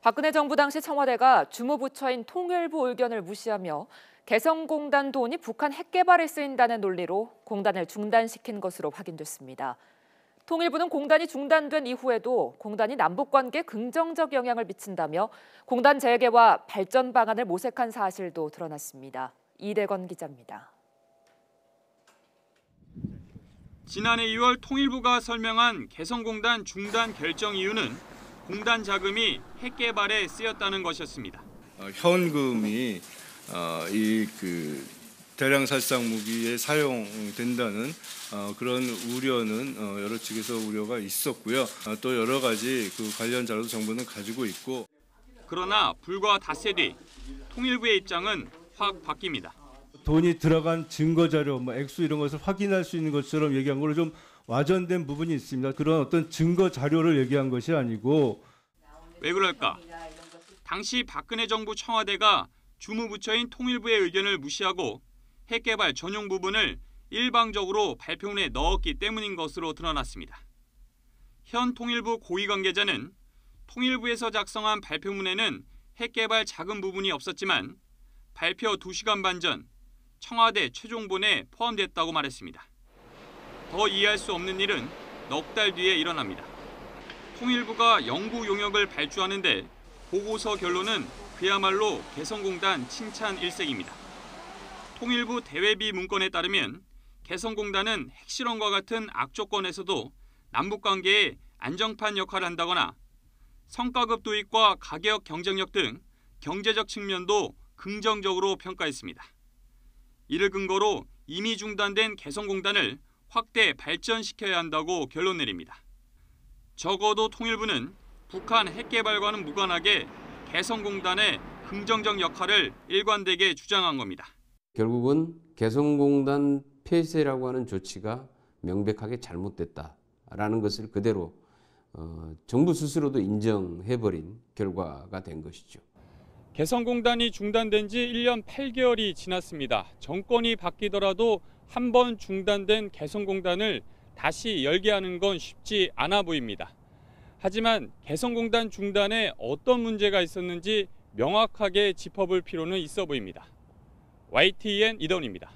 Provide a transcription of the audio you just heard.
박근혜 정부 당시 청와대가 주무부처인 통일부 의견을 무시하며 개성공단 돈이 북한 핵 개발에 쓰인다는 논리로 공단을 중단시킨 것으로 확인됐습니다. 통일부는 공단이 중단된 이후에도 공단이 남북 관계에 긍정적 영향을 미친다며 공단 재개와 발전 방안을 모색한 사실도 드러났습니다. 이대건 기자입니다. 지난해 2월 통일부가 설명한 개성공단 중단 결정 이유는 공단 자금이 핵 개발에 쓰였다는 것이었습니다. 현금이 대량 살상 무기에 사용된다는 그런 우려는 여러 측에서 우려가 있었고요. 또 여러 가지 관련 자료도 정부는 가지고 있고. 그러나 불과 닷새 뒤 통일부의 입장은 확 바뀝니다. 돈이 들어간 증거 자료, 액수 이런 것을 확인할 수 있는 것처럼 얘기한 걸로 좀 와전된 부분이 있습니다. 그런 어떤 증거 자료를 얘기한 것이 아니고. 왜 그럴까? 당시 박근혜 정부 청와대가 주무부처인 통일부의 의견을 무시하고 핵 개발 전용 부분을 일방적으로 발표문에 넣었기 때문인 것으로 드러났습니다. 현 통일부 고위 관계자는 통일부에서 작성한 발표문에는 핵 개발 자금 부분이 없었지만 발표 2시간 반 전 청와대 최종본에 포함됐다고 말했습니다. 더 이해할 수 없는 일은 넉 달 뒤에 일어납니다. 통일부가 연구 용역을 발주하는데 보고서 결론은 그야말로 개성공단 칭찬 일색입니다. 통일부 대외비 문건에 따르면 개성공단은 핵실험과 같은 악조건에서도 남북관계에 안정판 역할을 한다거나 성과급 도입과 가격 경쟁력 등 경제적 측면도 긍정적으로 평가했습니다. 이를 근거로 이미 중단된 개성공단을 확대 발전시켜야 한다고 결론 내립니다. 적어도 통일부는 북한 핵 개발과는 무관하게 개성공단의 긍정적 역할을 일관되게 주장한 겁니다. 결국은 개성공단 폐쇄라고 하는 조치가 명백하게 잘못됐다라는 것을 그대로 정부 스스로도 인정해버린 결과가 된 것이죠. 개성공단이 중단된 지 1년 8개월이 지났습니다. 정권이 바뀌더라도 한 번 중단된 개성공단을 다시 열게 하는 건 쉽지 않아 보입니다. 하지만 개성공단 중단에 어떤 문제가 있었는지 명확하게 짚어볼 필요는 있어 보입니다. YTN 이던우입니다.